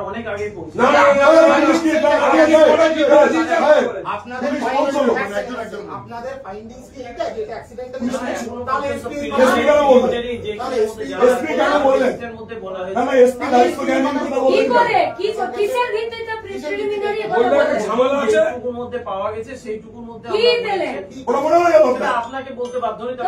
অনেক আগে পৌঁছে আপনাদের ফাইন্ডিংস কি এটা যে অ্যাক্সিডেন্টাল তাহলে এসপি কেন বললেন এর মধ্যে বলা হয়েছে না এসপি দায়িত্ব জ্ঞান কথা বললেন কি করে কি কিসের ভিত্তিতে প্রিলিমিনারি বলতে ঝামেলা আছে সেইটুকুর মধ্যে পাওয়া গেছে সেইটুকুর মধ্যে কি পেলে বড় বড় হয়ে গেল আপনাকে বলতে বাধ্য হই তো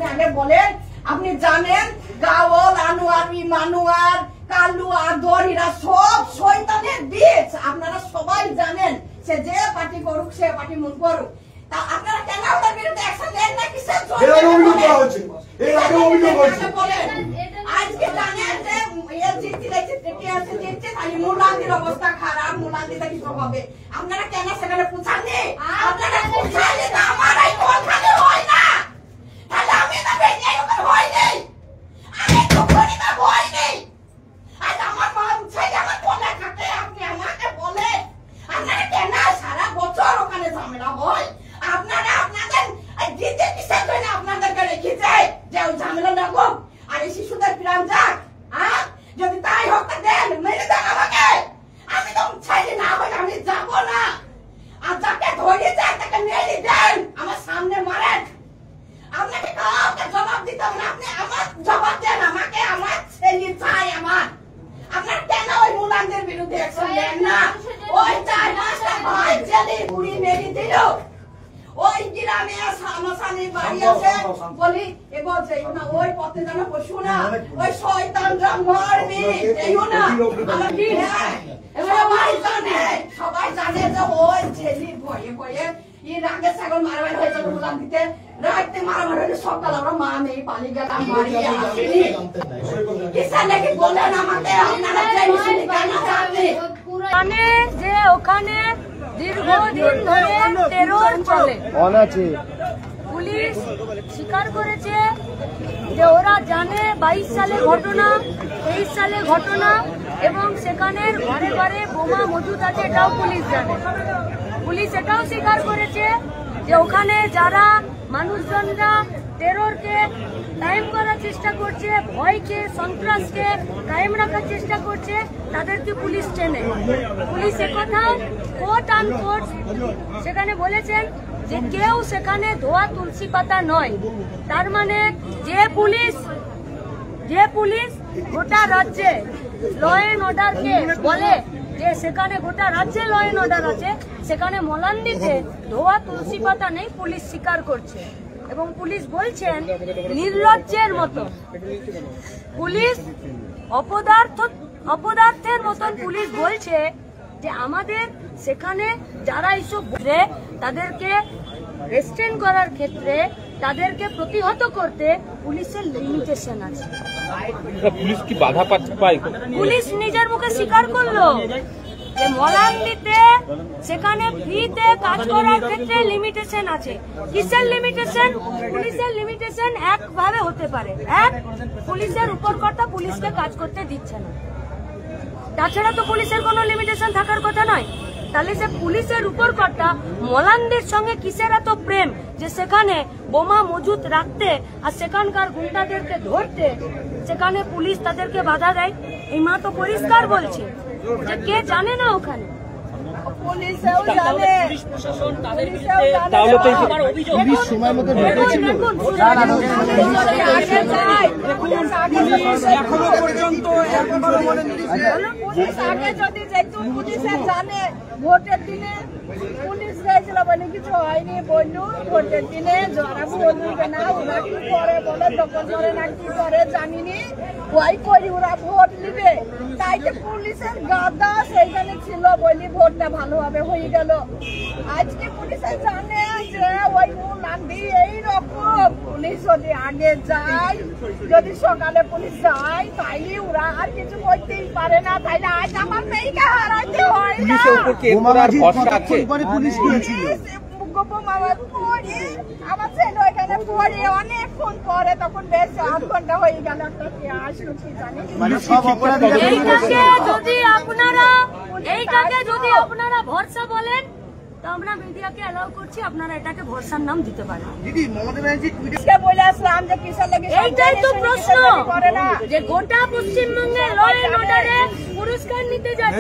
কাকে বলবেন আপনি জানেন গাওয়াল আনোয়ার ইমানুয়ার কালু আদরিরা সব শয়তানের বীজ আপনারা সবাই জানেন সে যে পার্টি করুক সে পার্টি মন করুক তা আপনারা কেন ওদের বিরুদ্ধে অ্যাকশন নেন না কিসের জন্য বলেন আজকে জানেন যে এর জিততে খালি মুলান্দির অবস্থা খারাপ মুলান্দিতে কিছু হবে আপনারা কেন সেখানে পৌঁছাননি আপনারা পৌঁছালে না আমার এই কথানে হয় না তাহলে আমি না বেরিয়ে ওখানে হয় নেই আমি তো করি না হয় নেই আজ আমার মা ছেলে আমার বলে থাকে আপনি আমাকে বলে আপনারা কেন সারা বছর ওখানে ঝামেলা হয় আপনারা আপনাদের জিতে কিসের জন্য আপনাদেরকে রেখেছে যে ওই ঝামেলা না হোক আর এই শিশুদের প্রাণ যাক হ্যাঁ যদি তাই হোক দেন মেরে দেন আমাকে আমি তো ছেলে না হয় আমি যাব না আর যাকে ধরেছে তাকে মেরে দেন আমার সামনে মারেন আপনাকে কাউকে জবাব দিতে হবে না আপনি আমার জবাব দেন আমাকে আমার ছেলে চাই আমার আপনার কেন ওই মুলানদের বিরুদ্ধে অ্যাকশন নেন না ওই 4-5টা ভাই জেলে পুড়ি মেরে দিল ওই গ্রামে আমার স্বামী বাড়ি আছে বলি এবার যাইও না ওই পথে যেন বসু না ওই শয়তানরা মারবে যাইও না আমার কি সবাই জানে যে ওই ছেলে ভয়ে ভয়ে এর আগে ছাগল মারবার হয়েছে মুলান দিতে রাতে মারবার হয়েছে সকাল আমরা মা মেয়ে পালি গেলাম মারিয়ে আসেনি কিসা নাকি বলেন আমাকে আপনারা চাইছেন কেন জানলে মানে যে ওখানে দীর্ঘদিন ধরে টেরর চলে পুলিশ স্বীকার করেছে যে ওরা জানে 22 সালের ঘটনা 23 সালের ঘটনা এবং সেখানের ঘরে ঘরে বোমা মজুদ আছে এটাও পুলিশ জানে পুলিশ এটাও স্বীকার করেছে যে ওখানে যারা মানুষজনরা টেররকে কায়েম করার চেষ্টা করছে ভয়কে সন্ত্রাসকে কায়েম রাখার চেষ্টা করছে তাদেরকে পুলিশ চেনে পুলিশ একথা কোর্ট আনকোর্ট সেখানে বলেছেন যে কেউ সেখানে ধোয়া তুলসী পাতা নয় তার মানে যে পুলিশ গোটা রাজ্যে ল এন্ড অর্ডারকে বলে যে সেখানে গোটা রাজ্যে ল এন্ড অর্ডার আছে সেখানে মলান্দিতে ধোয়া তুলসী পাতা নেই পুলিশ স্বীকার করছে এবং পুলিশ বলছেন নির্লজ্জের মতো পুলিশ অপদার্থের মতন পুলিশ বলছে যে আমাদের সেখানে যারা এইসব বলে তাদেরকে রেস্ট্রেন করার ক্ষেত্রে তাদেরকে প্রতিহত করতে পুলিশের লিমিটেশন আছে পুলিশ কি বাধা পায় পুলিশ নিজের মুখে স্বীকার করলো যে মলান্দিতে সেখানে ফ্রিতে কাজ করার ক্ষেত্রে লিমিটেশন আছে কিসের লিমিটেশন পুলিশের লিমিটেশন একভাবে হতে পারে এক পুলিশের উপর কথা পুলিশকে কাজ করতে দিচ্ছে না তাছাড়া তো পুলিশের কোনো লিমিটেশন থাকার কথা নয় তাহলে সে পুলিশের উপর কথা মলানদের সঙ্গে কিসের এত প্রেম যে সেখানে বোমা মজুদ রাখতে আর সেখানকার গুন্ডাদেরকে ধরতে সেখানে পুলিশ তাদেরকে বাধা দেয় এই মা তো পরিষ্কার বলছে যে কে জানে না ওখানে পুলিশও জানে তাহলে তো পুলিশ সময় মতো ঢুকেছিল এখনো পর্যন্ত পুলিশ আগে যদি যেত পুলিশে জানে ভোটের দিনে পুলিশ গেছিল বলে কিছু হয়নি বললু ভোটের দিনে যারা বলবে না ওরা কি করে বলে দখল করে না কি করে জানিনি ওই করি ওরা ভোট নিবে তাই যে পুলিশের গাদা সেইখানে ছিল বলি ভোটটা ভালোভাবে হয়ে গেল আজকে পুলিশে জানে যে ওই মুলান্দি এইরকম পুলিশ যদি আগে যায় যদি সকালে পুলিশ যায় তাইলে ওরা আর কিছু করতেই পারে না তাইলে আজ আমার মেয়েকে হারাইতে হয় না পুলিশ আমার ছেলে ওখানে মানে পরে অনেকক্ষণ পরে তখন বেশ 8 ঘন্টা হয়ে গেল একটা কে আসলো কি জানি। এইটাকে যদি আপনারা ভরসা বলেন তো আমরা মিডিয়াকে অ্যালাউ করছি, আপনারা এটাকে ভরসার নাম দিতে পারেন। দিদি মমতা ব্যানার্জি আজকে বলে আসলাম যে কিসের লাগে এইটাই তো প্রশ্ন করে না যে গোটা পশ্চিমবঙ্গে ল এন্ড অর্ডারে পুরস্কার নিতে যাচ্ছে।